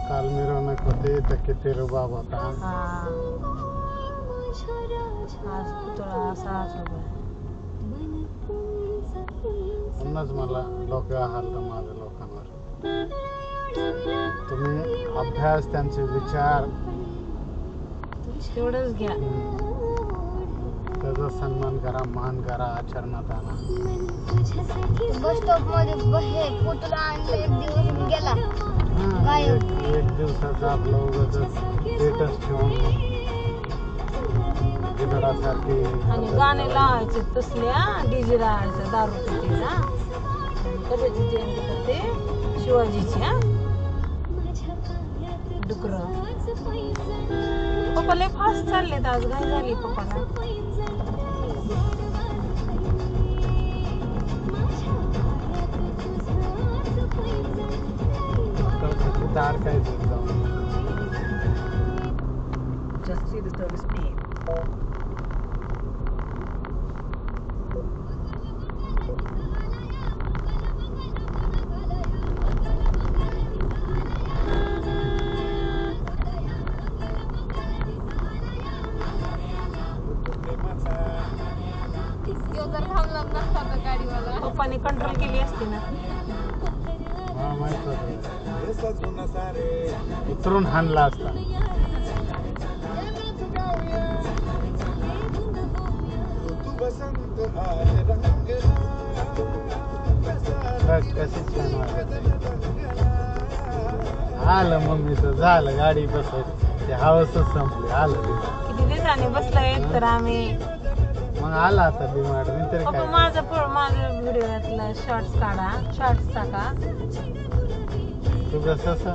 काल मिरवणूक होते तर किती रुबाब होता. म्हणूनच मला डोकं हललं माझ्या लोकांवर. तुम्ही अभ्यास त्यांचे विचार तेवढंच घ्या, त्याचा सन्मान करा, मान करा, आचरणात आणा. बस स्टॉप मध्ये पुतळा आणलं, एक दिवस गेला एक दिवसाचा आपलं उगाच स्टेटस ठेवून गिधडासारखी. आणि गाणे लावायचे तसल्या, डीजे लावायचा दारू पितीचा. कशाची जयंती करते? शिवाजीची. डुकर पप्पा लय फास्ट चाललेत आज, घाई झाली पप्पाला. Just see the service name. पप्पाने कंट्रोल केली असती ना. उतरून हाणला असता. कशी छान आलं मम्मीचं, झालं गाडी बसत, ते हवसच संपले. आलं किती दिवसाने बसलोय तर आम्ही. मग आला आता डिमांड मी तरी पप्पा माझा व्हिडिओतला शॉर्ट्स काढा, शॉर्ट्स टाका. तुझं कसं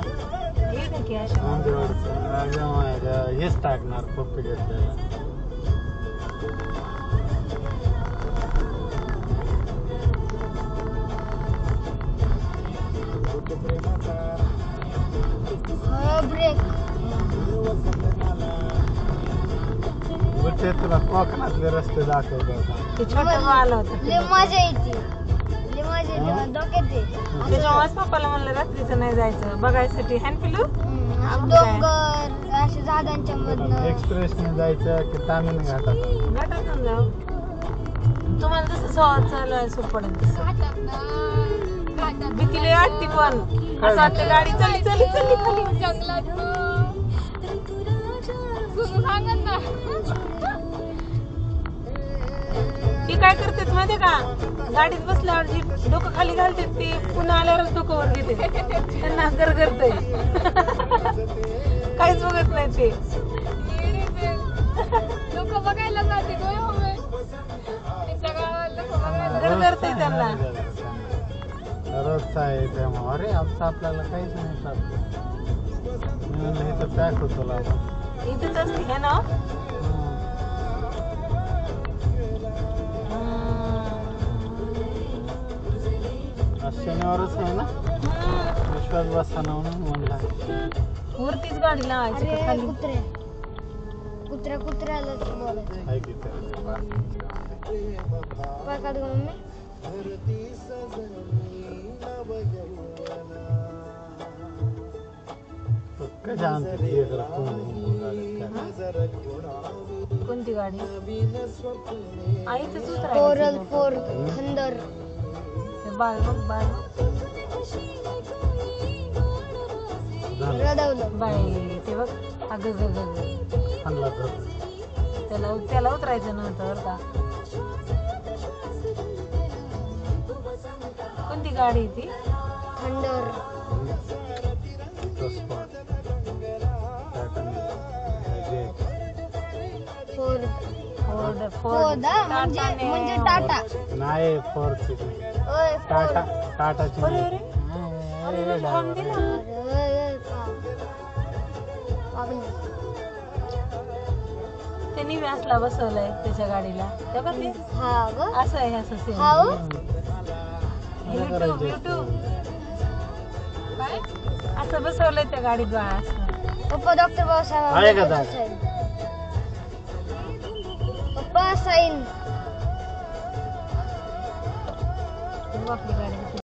येते की अशा हेच टाकणार पप्पी घेतलेला. ब्रेक ते तुला कोकणातले रस्ते दाखवतो. ते छोटं आलं होतं. लय मजा येते, लय मजा येते डोक्यात. त्याच्यामुळेच पप्पाला म्हणलं रात्रीचं नाही जायचं बघायसाठी. हॅन पिलू डोंगर अशा झाडांच्या मधनं एक्सप्रेसने जायचं की तामिळ घाटात? घाटातून जाऊ. तुम्हाला जसं सहज चालवायला सोपं पडेल तसं. भीतीला वाटते पण असं वाटतं गाडी चालली चालली चालली खाली जंगलात. ती काय करते माहितीये का, गाडीत बसल्यावर जी डोकं खाली घालते ती पुन्हा आल्यावरच डोकं वर घेते. त्यांना गर करतय. काहीच बघत नाही ते. लोक बघायला जाते गर करते त्यांना. रोजचा आहे त्यामुळे अरे आमचं आपल्याला काहीच नाही चालतं. मी म्हणलं इथं पॅक होतो लावा. इथंच असते हे ना. शनिवारच आहे ना, विश्वास बसताना म्हणून म्हणला वरतीच गाडी लावायची का खाली? कुत्र्याला बोलायचं. आहे की ते पाय काढ गं मम्मी. कोणती गाडी? आईच कोरल फोर थंडर. बाळ बघ, बाळ रडवलं बाई ते बघ. अगं ग ग त्याला उतरायचं नव्हतं बरं का. कोणती गाडी ती? थंडर. फोर्ड म्हणजे टाटा नाही. फोर्ड टाटाची. त्यांनी व्यासला बसवलंय त्याच्या गाडीला. तेव्हा ते असं आहे, असं सेम. युट्यूब काय असं बसवलंय त्या गाडीत बाळा. असं पप्पा डॉक्टर बाबासाहेब. पप्पा साईन. आपली गाडी